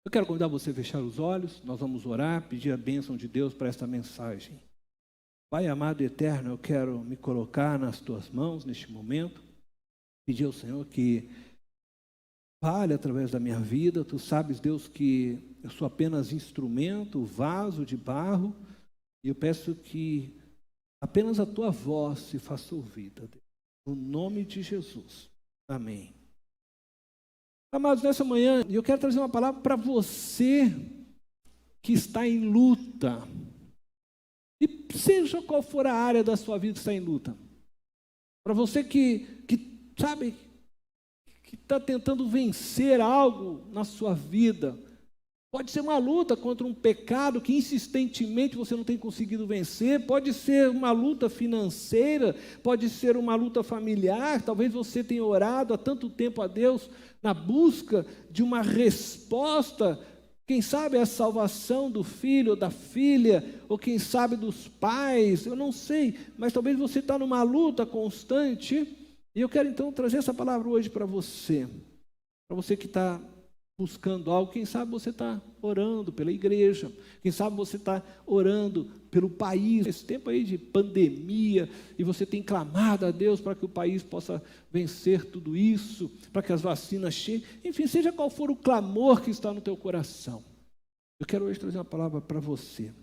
Eu quero convidar você a fechar os olhos, nós vamos orar, pedir a bênção de Deus para esta mensagem. Pai amado e eterno, eu quero me colocar nas tuas mãos neste momento, pedir ao Senhor que fale através da minha vida. Tu sabes, Deus, que eu sou apenas instrumento, vaso de barro, e eu peço que apenas a tua voz se faça ouvida, Deus. No nome de Jesus. Amém. Amados, nessa manhã, eu quero trazer uma palavra para você que está em luta. E seja qual for a área da sua vida que está em luta. Para você que sabe, que está tentando vencer algo na sua vida. Pode ser uma luta contra um pecado que insistentemente você não tem conseguido vencer. Pode ser uma luta financeira, pode ser uma luta familiar. Talvez você tenha orado há tanto tempo a Deus na busca de uma resposta. Quem sabe a salvação do filho ou da filha, ou quem sabe dos pais, eu não sei. Mas talvez você está numa luta constante. E eu quero então trazer essa palavra hoje para você. Para você que está buscando algo, quem sabe você está orando pela igreja, quem sabe você está orando pelo país, esse tempo aí de pandemia, e você tem clamado a Deus para que o país possa vencer tudo isso, para que as vacinas cheguem, enfim, seja qual for o clamor que está no teu coração. Eu quero hoje trazer uma palavra para você.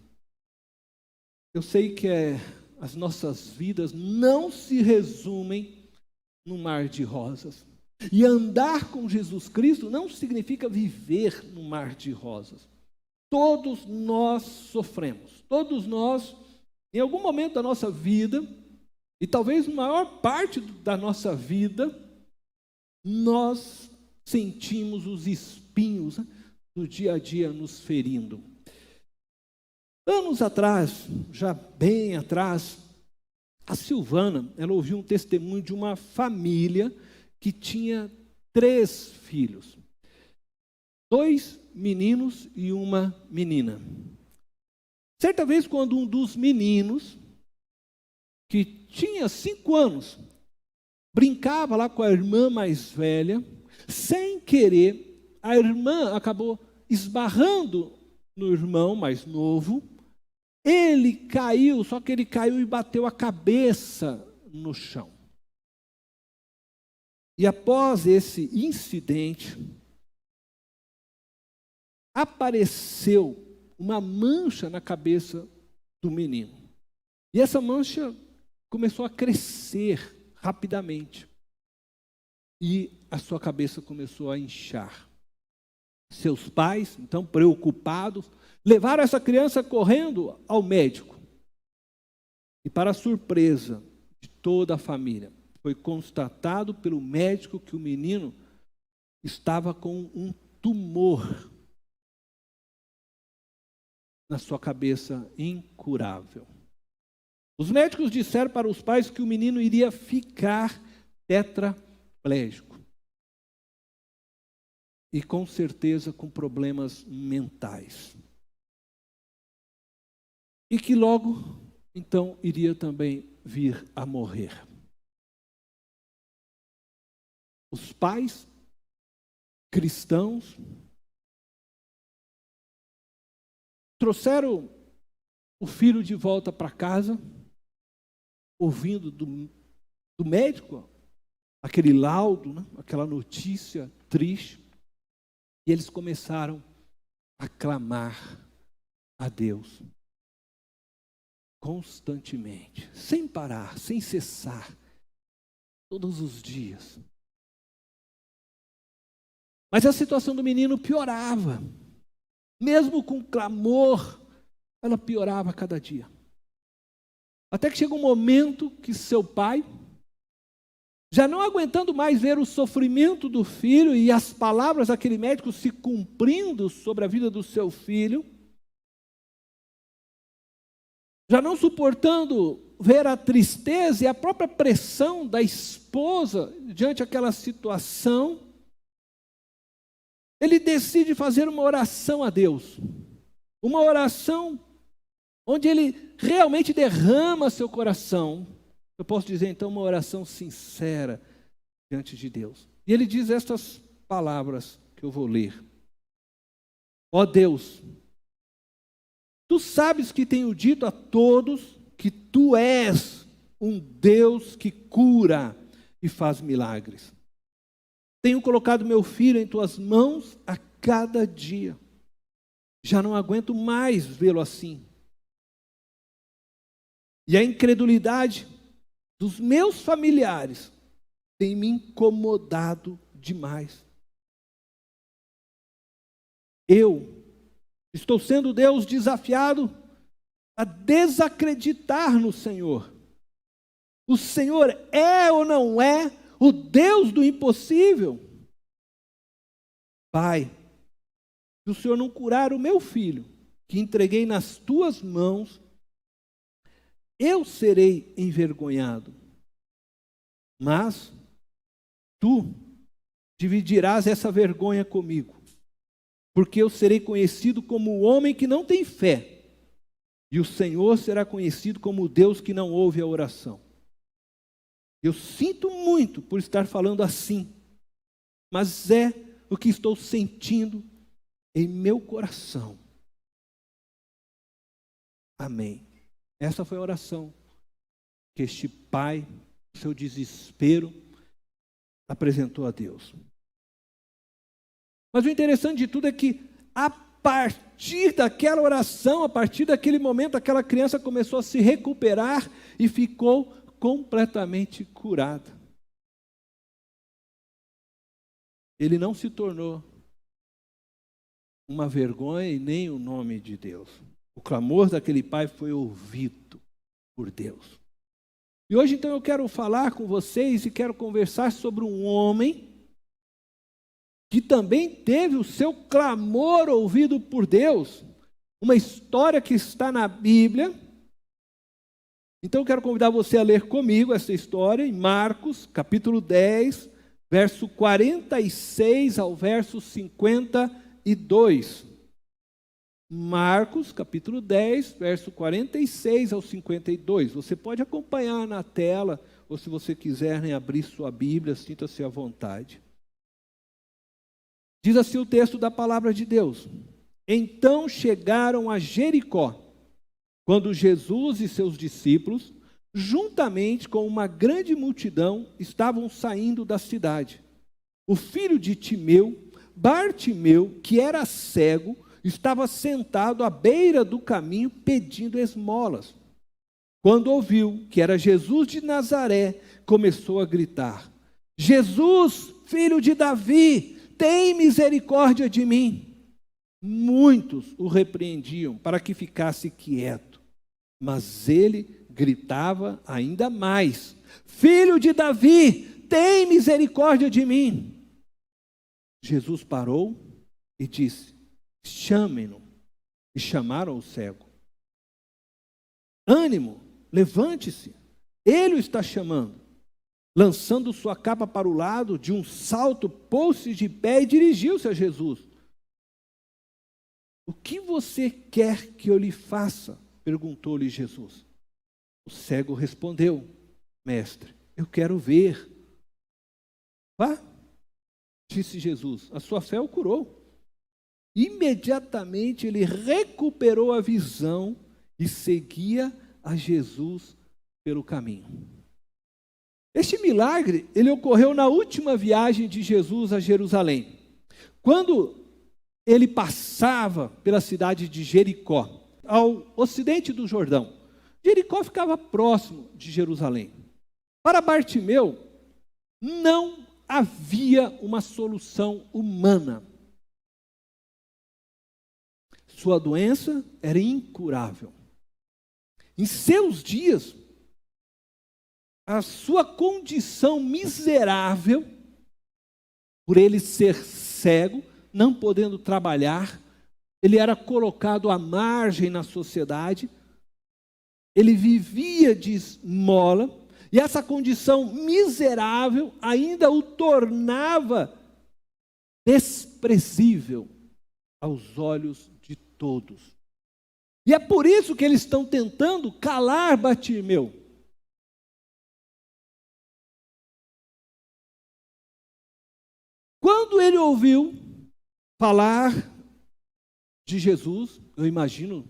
Eu sei que as nossas vidas não se resumem num mar de rosas. E andar com Jesus Cristo não significa viver no mar de rosas. Todos nós sofremos. Todos nós, em algum momento da nossa vida, e talvez na maior parte da nossa vida, nós sentimos os espinhos do dia a dia nos ferindo. Anos atrás, já bem atrás, a Silvana, ela ouviu um testemunho de uma família que tinha 3 filhos, 2 meninos e uma menina. Certa vez, quando um dos meninos, que tinha 5 anos, brincava lá com a irmã mais velha, sem querer, a irmã acabou esbarrando no irmão mais novo. Ele caiu, só que ele caiu e bateu a cabeça no chão. E após esse incidente, apareceu uma mancha na cabeça do menino. E essa mancha começou a crescer rapidamente. E a sua cabeça começou a inchar. Seus pais, então preocupados, levaram essa criança correndo ao médico. E para a surpresa de toda a família, foi constatado pelo médico que o menino estava com um tumor na sua cabeça incurável. Os médicos disseram para os pais que o menino iria ficar tetraplégico. E com certeza com problemas mentais. E que logo, então, iria também vir a morrer. Os pais cristãos trouxeram o filho de volta para casa, ouvindo do médico aquele laudo, né? Aquela notícia triste, e eles começaram a clamar a Deus constantemente, sem parar, sem cessar, todos os dias. Mas a situação do menino piorava. Mesmo com clamor, ela piorava a cada dia. Até que chega um momento que seu pai, já não aguentando mais ver o sofrimento do filho e as palavras daquele médico se cumprindo sobre a vida do seu filho, já não suportando ver a tristeza e a própria pressão da esposa diante daquela situação, ele decide fazer uma oração a Deus. Uma oração onde ele realmente derrama seu coração. Eu posso dizer então uma oração sincera diante de Deus. E ele diz estas palavras que eu vou ler. Ó Deus, tu sabes que tenho dito a todos que tu és um Deus que cura e faz milagres. Tenho colocado meu filho em tuas mãos a cada dia. Já não aguento mais vê-lo assim. E a incredulidade dos meus familiares tem me incomodado demais. Eu estou sendo Deus desafiado a desacreditar no Senhor. O Senhor é ou não é o Deus do impossível? Pai, se o Senhor não curar o meu filho, que entreguei nas tuas mãos, eu serei envergonhado. Mas tu dividirás essa vergonha comigo, porque eu serei conhecido como o homem que não tem fé, e o Senhor será conhecido como o Deus que não ouve a oração. Eu sinto muito por estar falando assim, mas é o que estou sentindo em meu coração. Amém. Essa foi a oração que este pai, seu desespero, apresentou a Deus. Mas o interessante de tudo é que, a partir daquela oração, a partir daquele momento, aquela criança começou a se recuperar e ficou completamente curada. Ele não se tornou uma vergonha e nem o nome de Deus. O clamor daquele pai foi ouvido por Deus. E hoje, então, eu quero falar com vocês e quero conversar sobre um homem que também teve o seu clamor ouvido por Deus. Uma história que está na Bíblia. Então, eu quero convidar você a ler comigo essa história em Marcos, capítulo 10, verso 46 ao verso 52. Marcos, capítulo 10, verso 46 ao 52. Você pode acompanhar na tela, ou se você quiser abrir sua Bíblia, sinta-se à vontade. Diz assim o texto da palavra de Deus. Então chegaram a Jericó, quando Jesus e seus discípulos, juntamente com uma grande multidão, estavam saindo da cidade. O filho de Timeu, Bartimeu, que era cego, estava sentado à beira do caminho pedindo esmolas. Quando ouviu que era Jesus de Nazaré, começou a gritar: Jesus, filho de Davi, tem misericórdia de mim. Muitos o repreendiam para que ficasse quieto, mas ele gritava ainda mais: Filho de Davi, tem misericórdia de mim. Jesus parou e disse: chamem-no. E chamaram o cego. Ânimo, levante-se, ele o está chamando. Lançando sua capa para o lado, de um salto, pôs-se de pé e dirigiu-se a Jesus. O que você quer que eu lhe faça? Perguntou-lhe Jesus. O cego respondeu: Mestre, eu quero ver. Vá, disse Jesus, a sua fé o curou. Imediatamente ele recuperou a visão e seguia a Jesus pelo caminho. Este milagre, ele ocorreu na última viagem de Jesus a Jerusalém. Quando ele passava pela cidade de Jericó, ao ocidente do Jordão. Jericó ficava próximo de Jerusalém. Para Bartimeu, não havia uma solução humana. Sua doença era incurável. Em seus dias, a sua condição miserável, por ele ser cego, não podendo trabalhar, ele era colocado à margem na sociedade, ele vivia de esmola, e essa condição miserável ainda o tornava desprezível aos olhos de todos. E é por isso que eles estão tentando calar Bartimeu. Quando ele ouviu falar de Jesus, eu imagino,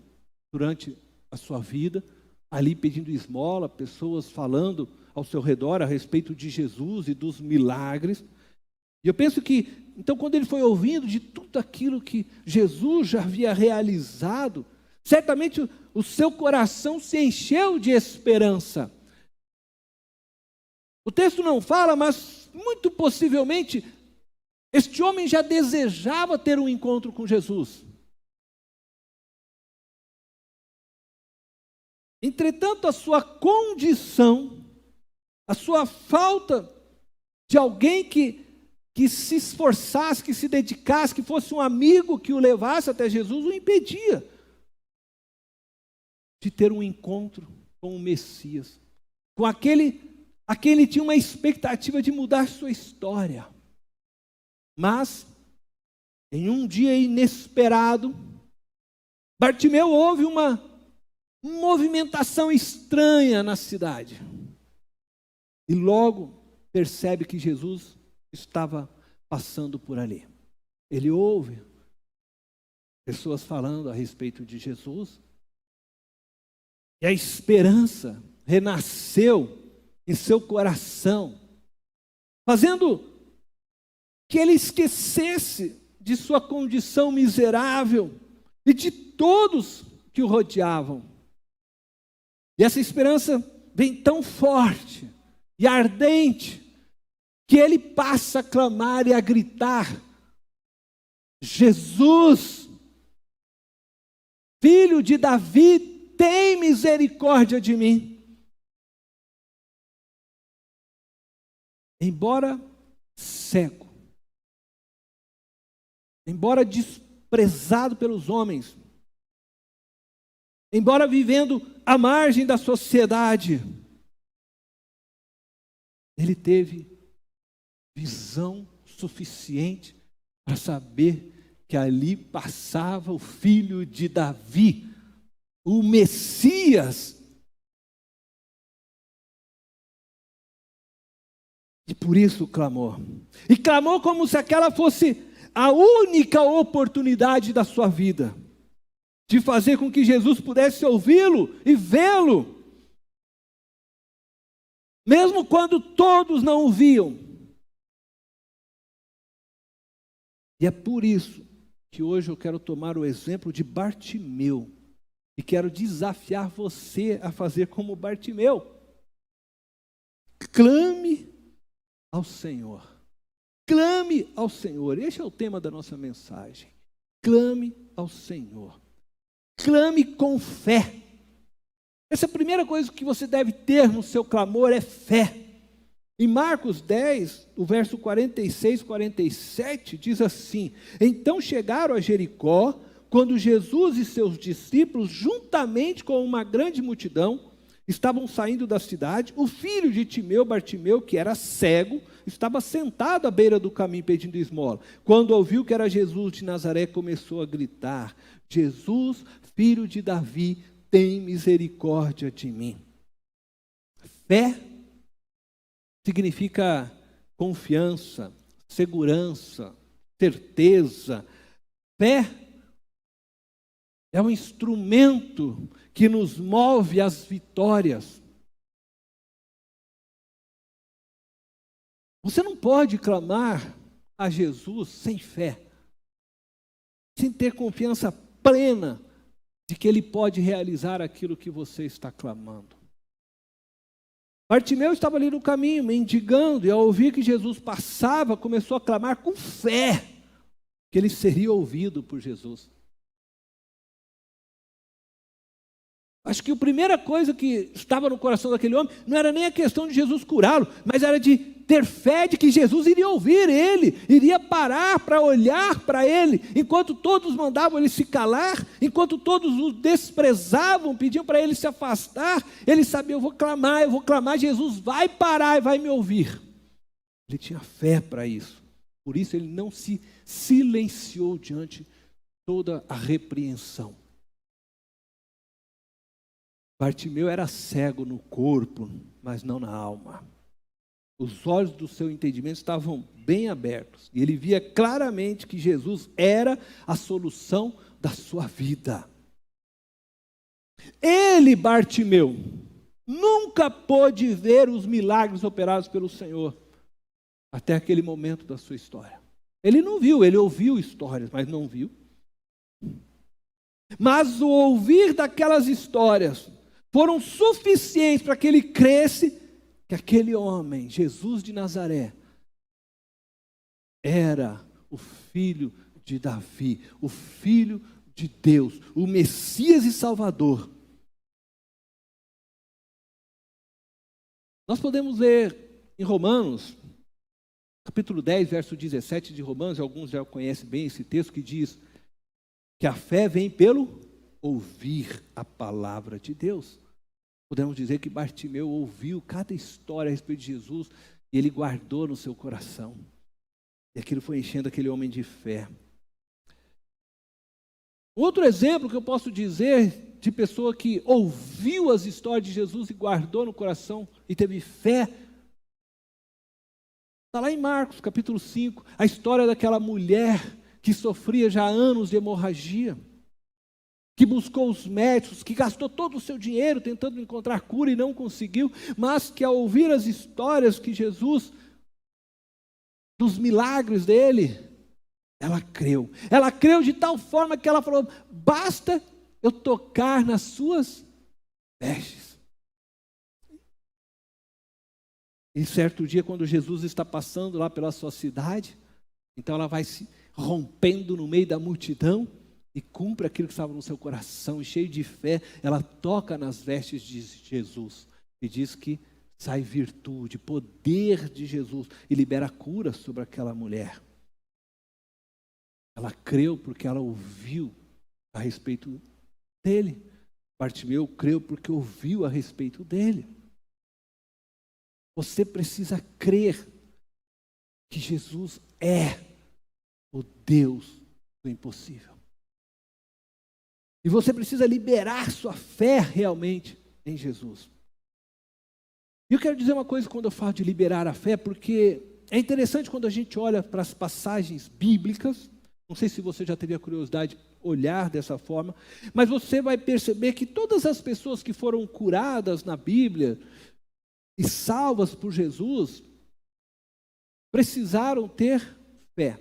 durante a sua vida, ali pedindo esmola, pessoas falando ao seu redor a respeito de Jesus e dos milagres. E eu penso que, então, quando ele foi ouvindo de tudo aquilo que Jesus já havia realizado, certamente o seu coração se encheu de esperança. O texto não fala, mas muito possivelmente este homem já desejava ter um encontro com Jesus. Entretanto, a sua condição, a sua falta de alguém que se esforçasse, que se dedicasse, que fosse um amigo que o levasse até Jesus, o impedia de ter um encontro com o Messias, com aquele a quem ele tinha uma expectativa de mudar sua história. Mas, em um dia inesperado, Bartimeu ouve uma movimentação estranha na cidade. E logo percebe que Jesus estava passando por ali. Ele ouve pessoas falando a respeito de Jesus. E a esperança renasceu em seu coração, fazendo que ele esquecesse de sua condição miserável e de todos que o rodeavam. E essa esperança vem tão forte e ardente, que ele passa a clamar e a gritar: Jesus, filho de Davi, tem misericórdia de mim. Embora cego, embora desprezado pelos homens, embora vivendo à margem da sociedade, ele teve visão suficiente para saber que ali passava o filho de Davi, o Messias. E por isso clamou. E clamou como se aquela fosse a única oportunidade da sua vida, de fazer com que Jesus pudesse ouvi-lo e vê-lo, mesmo quando todos não o viam. E é por isso que hoje eu quero tomar o exemplo de Bartimeu, e quero desafiar você a fazer como Bartimeu. Clame ao Senhor. Clame ao Senhor. Este é o tema da nossa mensagem. Clame ao Senhor. Clame com fé. Essa é a primeira coisa que você deve ter no seu clamor, é fé. Em Marcos 10, o verso 46, 47, diz assim: então chegaram a Jericó, quando Jesus e seus discípulos, juntamente com uma grande multidão, estavam saindo da cidade. O filho de Timeu, Bartimeu, que era cego, estava sentado à beira do caminho pedindo esmola. Quando ouviu que era Jesus de Nazaré, começou a gritar: Jesus, filho de Davi, tem misericórdia de mim. Fé significa confiança, segurança, certeza. Fé é um instrumento que nos move às vitórias. Você não pode clamar a Jesus sem fé, sem ter confiança plena de que Ele pode realizar aquilo que você está clamando. Bartimeu estava ali no caminho, mendigando, e ao ouvir que Jesus passava, começou a clamar com fé que ele seria ouvido por Jesus. Acho que a primeira coisa que estava no coração daquele homem não era nem a questão de Jesus curá-lo, mas era de ter fé de que Jesus iria ouvir ele, iria parar para olhar para ele, enquanto todos mandavam ele se calar, enquanto todos o desprezavam, pediam para ele se afastar, ele sabia: eu vou clamar, Jesus vai parar e vai me ouvir. Ele tinha fé para isso, por isso ele não se silenciou diante de toda a repreensão. Bartimeu era cego no corpo, mas não na alma. Os olhos do seu entendimento estavam bem abertos, e ele via claramente que Jesus era a solução da sua vida. Ele, Bartimeu, nunca pôde ver os milagres operados pelo Senhor até aquele momento da sua história. Ele não viu, ele ouviu histórias, mas não viu. Mas o ouvir daquelas histórias foram suficientes para que ele cresce que aquele homem, Jesus de Nazaré, era o filho de Davi, o filho de Deus, o Messias e Salvador. Nós podemos ler em Romanos, capítulo 10, verso 17 de Romanos, alguns já conhecem bem esse texto, que diz que a fé vem pelo ouvir a palavra de Deus. Podemos dizer que Bartimeu ouviu cada história a respeito de Jesus e ele guardou no seu coração. E aquilo foi enchendo aquele homem de fé. Outro exemplo que eu posso dizer de pessoa que ouviu as histórias de Jesus e guardou no coração e teve fé, está lá em Marcos, capítulo 5, a história daquela mulher que sofria já há anos de hemorragia, que buscou os médicos, que gastou todo o seu dinheiro tentando encontrar cura e não conseguiu, mas que ao ouvir as histórias que Jesus, dos milagres dele, ela creu. Ela creu de tal forma que ela falou: basta eu tocar nas suas vestes. E certo dia, quando Jesus está passando lá pela sua cidade, então ela vai se rompendo no meio da multidão e cumpre aquilo que estava no seu coração, e cheio de fé, ela toca nas vestes de Jesus e diz que sai virtude, poder de Jesus, e libera cura sobre aquela mulher. Ela creu porque ela ouviu a respeito dele. Bartimeu creu porque ouviu a respeito dele. Você precisa crer que Jesus é o Deus do impossível. E você precisa liberar sua fé realmente em Jesus. E eu quero dizer uma coisa quando eu falo de liberar a fé, porque é interessante quando a gente olha para as passagens bíblicas. Não sei se você já teve a curiosidade de olhar dessa forma, mas você vai perceber que todas as pessoas que foram curadas na Bíblia e salvas por Jesus precisaram ter fé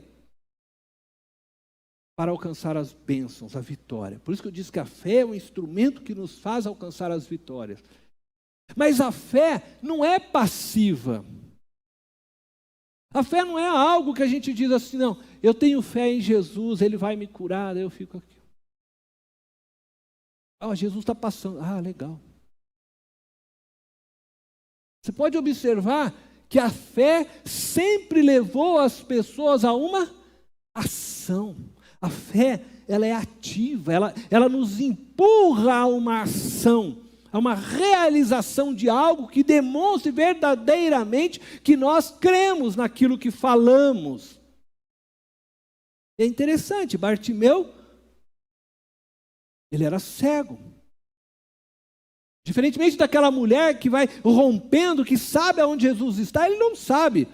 para alcançar as bênçãos, a vitória. Por isso que eu disse que a fé é um instrumento que nos faz alcançar as vitórias. Mas a fé não é passiva. A fé não é algo que a gente diz assim, não, eu tenho fé em Jesus, Ele vai me curar, daí eu fico aqui. Jesus está passando, legal. Você pode observar que a fé sempre levou as pessoas a uma ação. A fé, ela é ativa, ela nos empurra a uma ação, a uma realização de algo que demonstre verdadeiramente que nós cremos naquilo que falamos. É interessante, Bartimeu, ele era cego. Diferentemente daquela mulher que vai rompendo, que sabe aonde Jesus está, ele não sabe.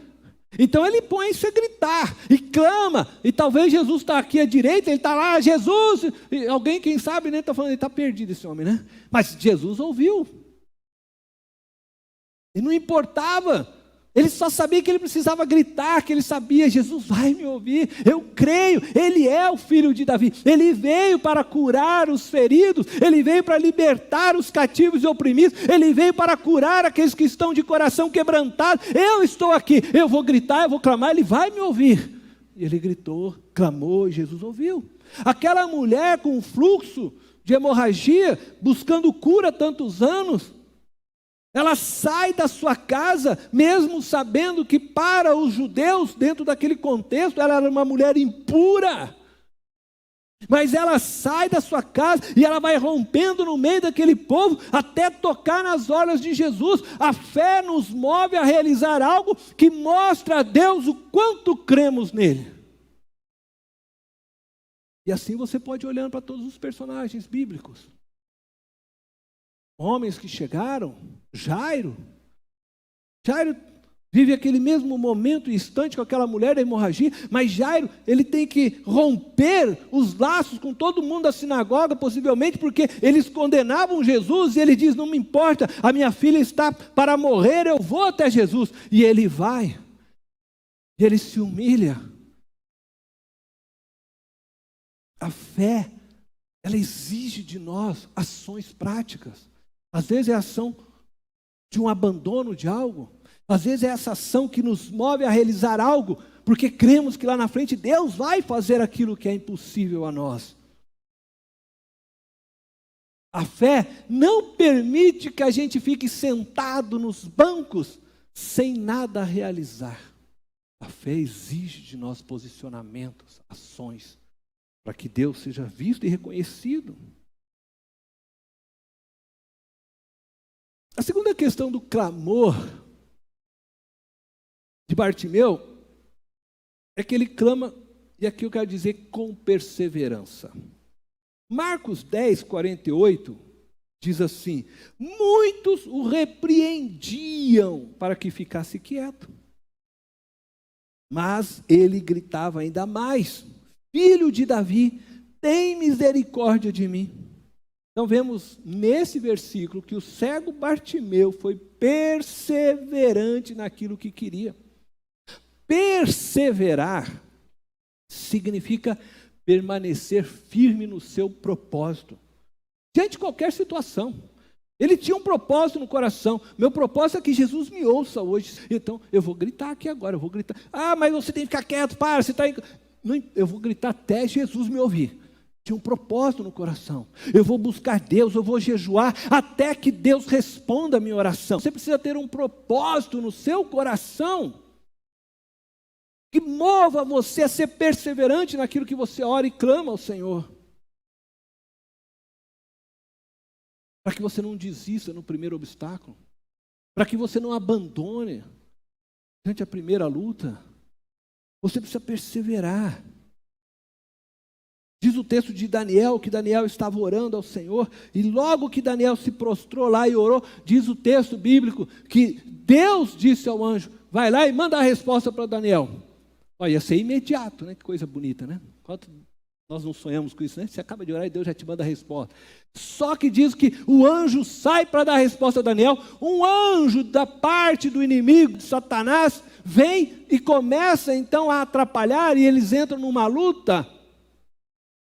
Então ele põe-se a gritar e clama, e talvez Jesus está aqui à direita, ele está lá, Jesus, e alguém, quem sabe, né, está falando, ele está perdido esse homem, né? Mas Jesus ouviu. E não importava, ele só sabia que ele precisava gritar, que ele sabia, Jesus vai me ouvir, eu creio, Ele é o Filho de Davi, Ele veio para curar os feridos, Ele veio para libertar os cativos e oprimidos, Ele veio para curar aqueles que estão de coração quebrantado, eu estou aqui, eu vou gritar, eu vou clamar, Ele vai me ouvir. E ele gritou, clamou e Jesus ouviu. Aquela mulher com fluxo de hemorragia, buscando cura há tantos anos, ela sai da sua casa, mesmo sabendo que para os judeus, dentro daquele contexto, ela era uma mulher impura. Mas ela sai da sua casa e ela vai rompendo no meio daquele povo até tocar nas orlas de Jesus. A fé nos move a realizar algo que mostra a Deus o quanto cremos nele. E assim você pode ir olhando para todos os personagens bíblicos. Homens que chegaram, Jairo vive aquele mesmo momento e instante com aquela mulher da hemorragia, mas Jairo, ele tem que romper os laços com todo mundo da sinagoga, possivelmente porque eles condenavam Jesus, e ele diz, não me importa, a minha filha está para morrer, eu vou até Jesus, e ele vai, e ele se humilha. A fé, ela exige de nós ações práticas, às vezes é a ação de um abandono de algo, às vezes é essa ação que nos move a realizar algo, porque cremos que lá na frente Deus vai fazer aquilo que é impossível a nós. A fé não permite que a gente fique sentado nos bancos sem nada realizar. A fé exige de nós posicionamentos, ações, para que Deus seja visto e reconhecido. A segunda questão do clamor de Bartimeu é que ele clama, e aqui eu quero dizer com perseverança. Marcos 10, 48 diz assim: muitos o repreendiam para que ficasse quieto, mas ele gritava ainda mais: Filho de Davi, tem misericórdia de mim. Então vemos nesse versículo que o cego Bartimeu foi perseverante naquilo que queria. Perseverar significa permanecer firme no seu propósito, diante de qualquer situação. Ele tinha um propósito no coração. Meu propósito é que Jesus me ouça hoje. Então eu vou gritar aqui agora, eu vou gritar. Ah, mas você tem que ficar quieto, para, você está... Não, eu vou gritar até Jesus me ouvir. Tinha um propósito no coração. Eu vou buscar Deus, eu vou jejuar até que Deus responda a minha oração. Você precisa ter um propósito no seu coração que mova você a ser perseverante naquilo que você ora e clama ao Senhor. Para que você não desista no primeiro obstáculo. Para que você não abandone diante a primeira luta. Você precisa perseverar. Diz o texto de Daniel, que Daniel estava orando ao Senhor, e logo que Daniel se prostrou lá e orou, diz o texto bíblico, que Deus disse ao anjo, vai lá e manda a resposta para Daniel. Olha, ia ser imediato, né? Que coisa bonita, né? Quanto nós não sonhamos com isso, né? Você acaba de orar e Deus já te manda a resposta. Só que diz que o anjo sai para dar a resposta a Daniel, um anjo da parte do inimigo, de Satanás, vem e começa então a atrapalhar, e eles entram numa luta.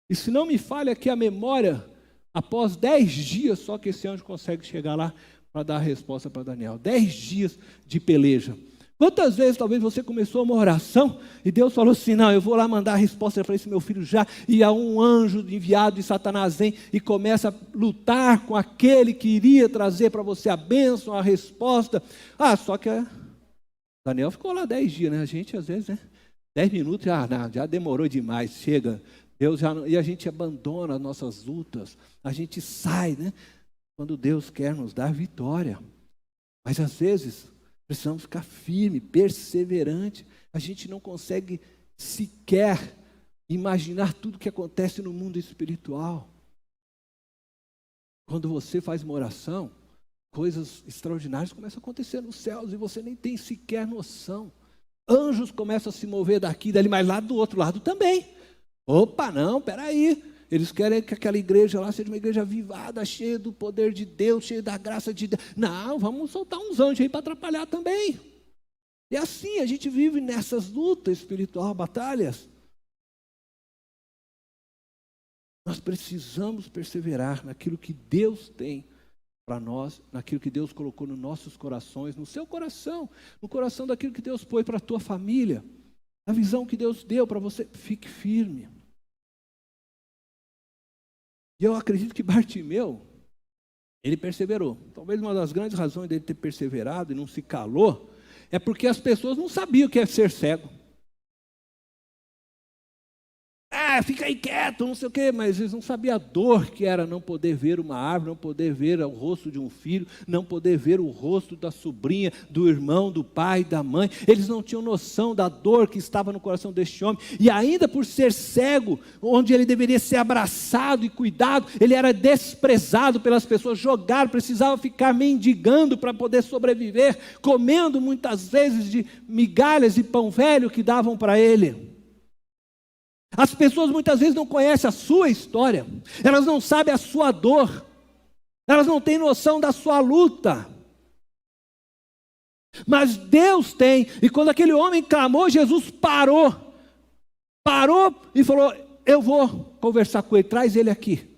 E se não me falha aqui a memória, após 10 dias só que esse anjo consegue chegar lá para dar a resposta para Daniel. 10 dias de peleja. Quantas vezes talvez você começou uma oração e Deus falou assim, não, eu vou lá mandar a resposta para esse meu filho já, e há um anjo enviado de Satanás vem e começa a lutar com aquele que iria trazer para você a bênção, a resposta. Ah, só que Daniel ficou lá 10 dias, né? A gente às vezes, né? 10 minutos, já demorou demais, chega. Deus já não, e a gente abandona as nossas lutas, a gente sai, né? Quando Deus quer nos dar vitória. Mas às vezes precisamos ficar firme, perseverante. A gente não consegue sequer imaginar tudo que acontece no mundo espiritual. Quando você faz uma oração, coisas extraordinárias começam a acontecer nos céus e você nem tem sequer noção. Anjos começam a se mover daqui e dali, mas lá do outro lado também. Opa, não, peraí, eles querem que aquela igreja lá seja uma igreja avivada, cheia do poder de Deus, cheia da graça de Deus. Não, vamos soltar uns anjos aí para atrapalhar também. E assim, a gente vive nessas lutas espirituais, batalhas. Nós precisamos perseverar naquilo que Deus tem para nós, naquilo que Deus colocou nos nossos corações, no seu coração, no coração daquilo que Deus pôs para a tua família. A visão que Deus deu para você, fique firme. E eu acredito que Bartimeu, ele perseverou. Talvez uma das grandes razões dele ter perseverado e não se calou, é porque as pessoas não sabiam o que é ser cego. fica aí quieto, não sei o quê. Mas eles não sabiam a dor que era não poder ver uma árvore, não poder ver o rosto de um filho, não poder ver o rosto da sobrinha, do irmão, do pai, da mãe. Eles não tinham noção da dor que estava no coração deste homem. E ainda por ser cego, onde ele deveria ser abraçado e cuidado, ele era desprezado pelas pessoas, jogado, precisava ficar mendigando para poder sobreviver, comendo muitas vezes de migalhas e pão velho que davam para ele. As pessoas muitas vezes não conhecem a sua história, elas não sabem a sua dor, elas não têm noção da sua luta. Mas Deus tem, e quando aquele homem clamou, Jesus parou e falou: eu vou conversar com ele, traz ele aqui.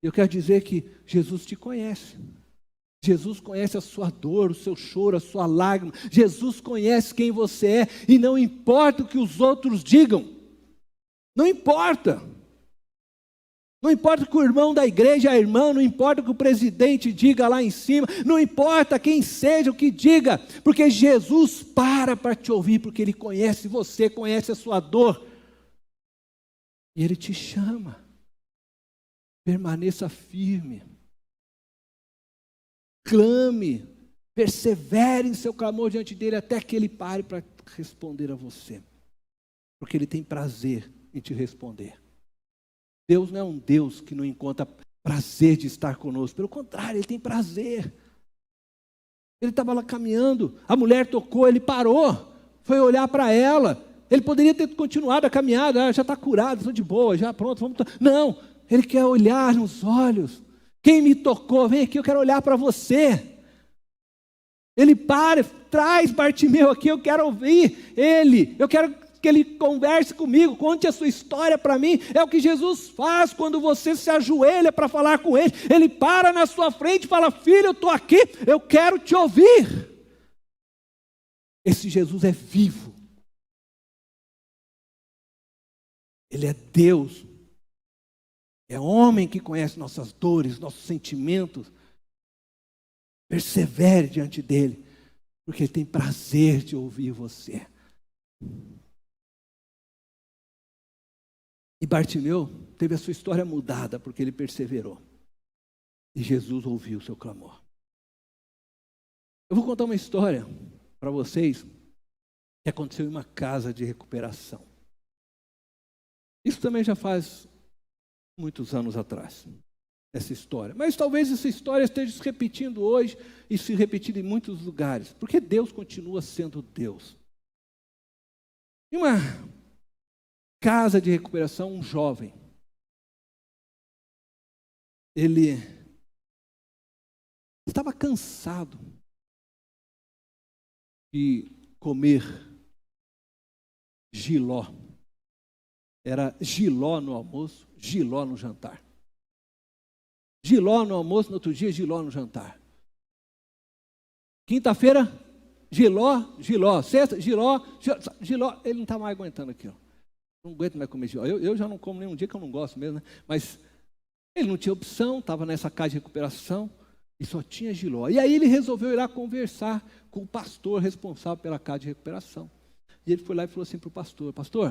Eu quero dizer que Jesus te conhece. Jesus conhece a sua dor, o seu choro, a sua lágrima. Jesus conhece quem você é, e não importa o que os outros digam. Não importa. Não importa o que o irmão da igreja, a irmã, não importa o que o presidente diga lá em cima, não importa quem seja o que diga, porque Jesus para te ouvir, porque Ele conhece você, conhece a sua dor. E Ele te chama. Permaneça firme. Clame. Persevere em seu clamor diante dEle até que Ele pare para responder a você. Porque Ele tem prazer em te responder. Deus não é um Deus que não encontra prazer de estar conosco. Pelo contrário, Ele tem prazer. Ele estava lá caminhando, a mulher tocou, ele parou, foi olhar para ela. Ele poderia ter continuado a caminhada, já está curado, estou de boa, já pronto, vamos. Não, ele quer olhar nos olhos. Quem me tocou? Vem aqui, eu quero olhar para você. Ele para, traz Bartimeu aqui, eu quero ouvir ele, eu quero que ele converse comigo, conte a sua história para mim. É o que Jesus faz quando você se ajoelha para falar com ele. Ele para na sua frente e fala: filho, eu estou aqui, eu quero te ouvir. Esse Jesus é vivo. Ele é Deus. É homem que conhece nossas dores, nossos sentimentos. Persevere diante dele, porque ele tem prazer de ouvir você. E Bartimeu teve a sua história mudada porque ele perseverou. E Jesus ouviu o seu clamor. Eu vou contar uma história para vocês que aconteceu em uma casa de recuperação. Isso também já faz muitos anos atrás, essa história. Mas talvez essa história esteja se repetindo hoje e se repetindo em muitos lugares, porque Deus continua sendo Deus. Em uma casa de recuperação, um jovem, ele estava cansado de comer jiló. Era jiló no almoço, jiló no jantar. Jiló no almoço, no outro dia jiló no jantar. Quinta-feira, jiló. Sexta, jiló. Ele não está mais aguentando aqui, ó. Não aguento mais comer jiló. Eu já não como nenhum dia que eu não gosto mesmo, né? Mas ele não tinha opção, estava nessa casa de recuperação e só tinha jiló. E aí ele resolveu ir lá conversar com o pastor responsável pela casa de recuperação. E ele foi lá e falou assim para o pastor: pastor,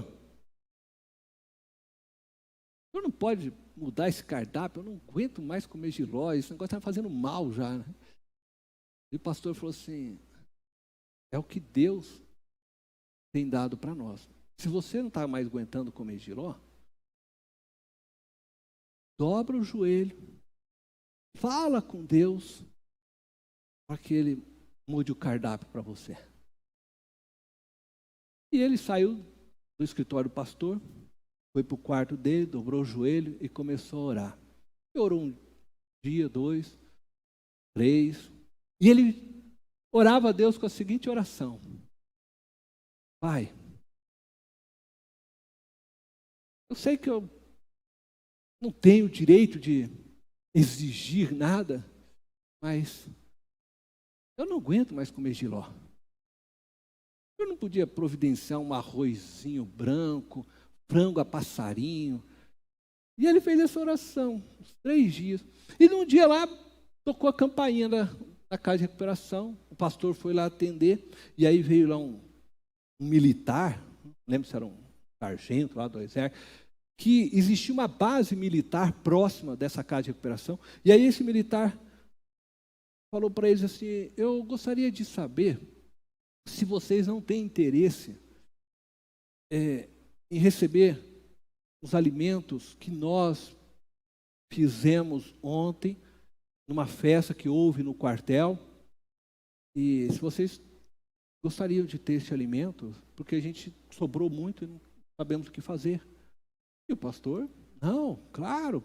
o senhor não pode mudar esse cardápio? Eu não aguento mais comer jiló, esse negócio está me fazendo mal já, né? E o pastor falou assim: é o que Deus tem dado para nós. Se você não está mais aguentando comer jiló, dobra o joelho, fala com Deus para que Ele mude o cardápio para você. E ele saiu do escritório do pastor, foi para o quarto dele, dobrou o joelho e começou a orar. E orou um dia, 2, 3, e ele orava a Deus com a seguinte oração: Pai, eu sei que eu não tenho o direito de exigir nada, mas eu não aguento mais comer jiló. Eu não podia providenciar um arrozinho branco, frango a passarinho. E ele fez essa oração, uns 3 dias. E num dia lá, tocou a campainha da casa de recuperação. O pastor foi lá atender. E aí veio lá um militar, não lembro se era um sargento lá do exército. que existia uma base militar próxima dessa casa de recuperação. E aí esse militar falou para eles assim: eu gostaria de saber se vocês não têm interesse em receber os alimentos que nós fizemos ontem, numa festa que houve no quartel, e se vocês gostariam de ter esse alimento, porque a gente sobrou muito e não sabemos o que fazer. E o pastor, não, claro.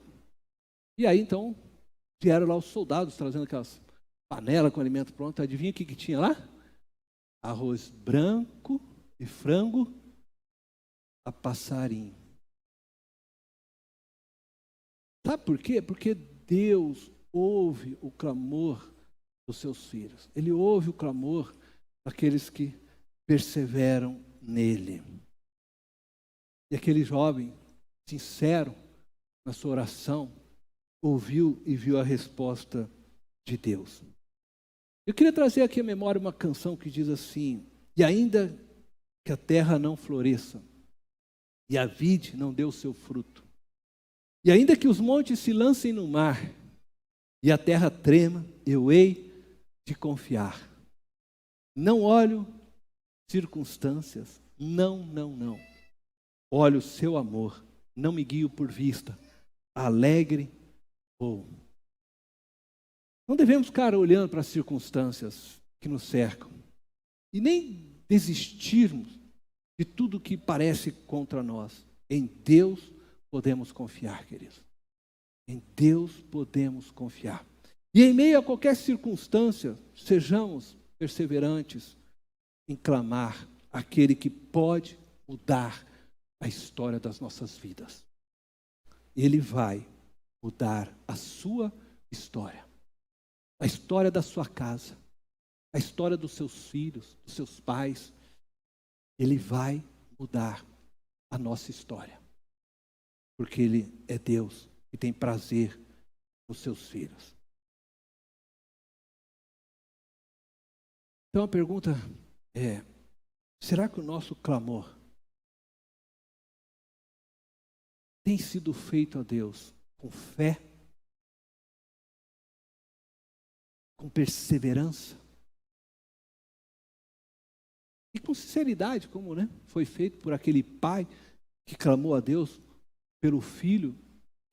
E aí então vieram lá os soldados trazendo aquelas panelas com alimento pronto. Adivinha o que tinha lá? Arroz branco e frango a passarinho. Sabe por quê? Porque Deus ouve o clamor dos seus filhos. Ele ouve o clamor daqueles que perseveram nele. E aquele jovem, sincero na sua oração, ouviu e viu a resposta de Deus. Eu queria trazer aqui à memória uma canção que diz assim: e ainda que a terra não floresça, e a vide não dê o seu fruto, e ainda que os montes se lancem no mar, e a terra trema, eu hei de confiar. Não olho circunstâncias, não. Olho o seu amor, não me guio por vista, alegre vou. Não devemos ficar olhando para as circunstâncias que nos cercam e nem desistirmos de tudo que parece contra nós. Em Deus podemos confiar, queridos. Em Deus podemos confiar. E em meio a qualquer circunstância, sejamos perseverantes em clamar aquele que pode mudar a história das nossas vidas. Ele vai mudar a sua história, a história da sua casa, a história dos seus filhos, dos seus pais. Ele vai mudar a nossa história, porque Ele é Deus e tem prazer nos seus filhos. Então a pergunta é: será que o nosso clamor tem sido feito a Deus com fé, com perseverança e com sinceridade, como foi feito por aquele pai que clamou a Deus pelo filho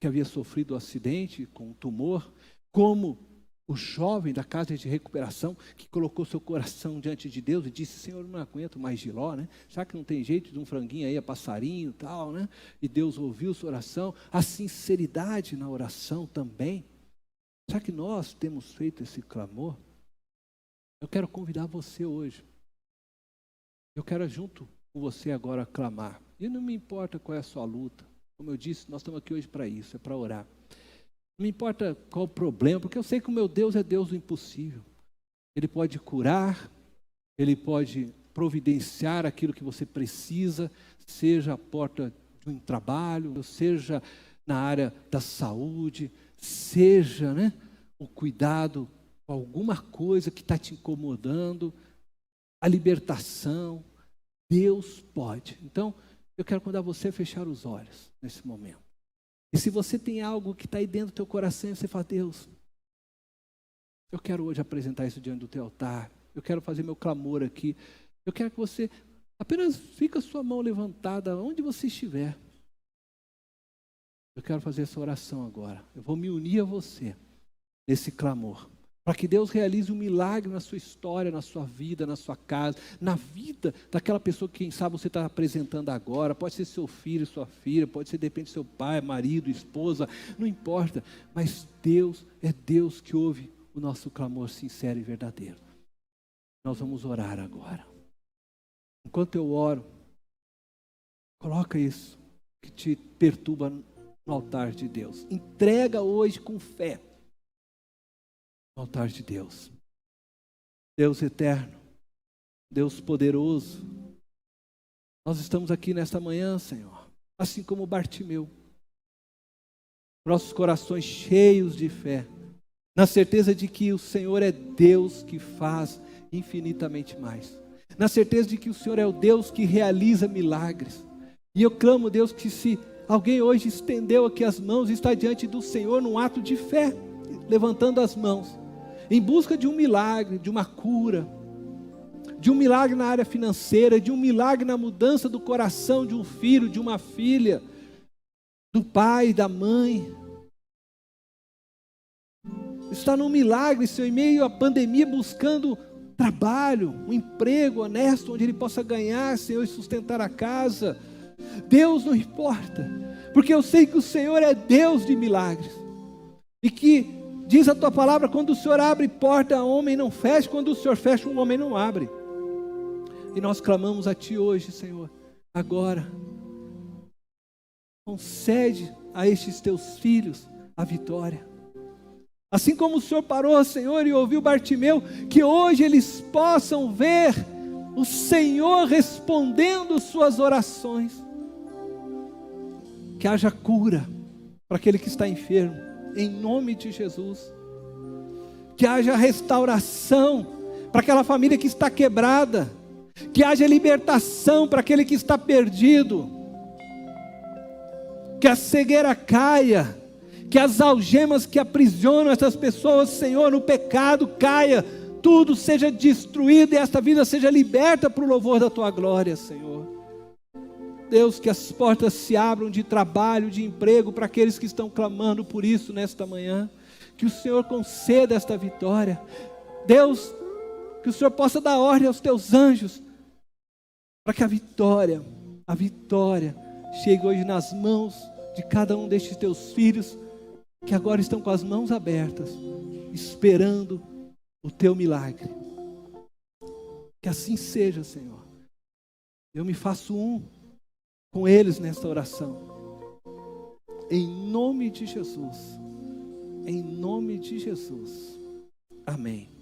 que havia sofrido um acidente com um tumor, como o jovem da casa de recuperação que colocou seu coração diante de Deus e disse: Senhor, eu não aguento mais Giló, já que não tem jeito de um franguinho aí a passarinho e tal, e Deus ouviu sua oração. A sinceridade na oração também. Será que nós temos feito esse clamor? Eu quero convidar você hoje. Eu quero junto com você agora clamar. E não me importa qual é a sua luta. Como eu disse, nós estamos aqui hoje para isso, é para orar. Não me importa qual o problema, porque eu sei que o meu Deus é Deus do impossível. Ele pode curar, Ele pode providenciar aquilo que você precisa, seja a porta de um trabalho, seja na área da saúde, seja o cuidado com alguma coisa que está te incomodando, a libertação. Deus pode. Então, eu quero convidar você a fechar os olhos nesse momento. E se você tem algo que está aí dentro do teu coração, você fala: Deus, eu quero hoje apresentar isso diante do teu altar. Eu quero fazer meu clamor aqui. Eu quero que você apenas fique a sua mão levantada onde você estiver. Eu quero fazer essa oração agora. Eu vou me unir a você nesse clamor, para que Deus realize um milagre na sua história, na sua vida, na sua casa, na vida daquela pessoa que, quem sabe, você está apresentando agora. Pode ser seu filho, sua filha, pode ser, depende, seu pai, marido, esposa, não importa. Mas Deus é Deus que ouve o nosso clamor sincero e verdadeiro. Nós vamos orar agora. Enquanto eu oro, coloca isso que te perturba no altar de Deus. Entrega hoje com fé no altar de Deus. Deus eterno, Deus poderoso, nós estamos aqui nesta manhã, Senhor, assim como Bartimeu, nossos corações cheios de fé, na certeza de que o Senhor é Deus que faz infinitamente mais, na certeza de que o Senhor é o Deus que realiza milagres. E eu clamo, Deus, que se Alguém hoje estendeu aqui as mãos e está diante do Senhor num ato de fé, levantando as mãos, em busca de um milagre, de uma cura, de um milagre na área financeira, de um milagre na mudança do coração de um filho, de uma filha, do pai, da mãe. Está num milagre, Senhor, em meio à pandemia, buscando trabalho, um emprego honesto, onde ele possa ganhar, Senhor, e sustentar a casa. Deus, não importa, porque eu sei que o Senhor é Deus de milagres, e que diz a tua palavra, quando o Senhor abre porta, o homem não fecha, quando o Senhor fecha, o homem não abre. E nós clamamos a ti hoje, Senhor, agora, concede a estes teus filhos a vitória. Assim como o Senhor parou, Senhor, e ouviu Bartimeu, que hoje eles possam ver o Senhor respondendo suas orações. Que haja cura para aquele que está enfermo, em nome de Jesus. Que haja restauração para aquela família que está quebrada. Que haja libertação para aquele que está perdido. Que a cegueira caia. Que as algemas que aprisionam essas pessoas, Senhor, no pecado caia. Tudo seja destruído e esta vida seja liberta para o louvor da tua glória, Senhor. Deus, que as portas se abram de trabalho, de emprego para aqueles que estão clamando por isso nesta manhã. Que o Senhor conceda esta vitória. Deus, que o Senhor possa dar ordem aos teus anjos para que a vitória chegue hoje nas mãos de cada um destes teus filhos que agora estão com as mãos abertas, esperando o teu milagre. Que assim seja, Senhor. Eu me faço um com eles nesta oração. Em nome de Jesus. Em nome de Jesus. Amém.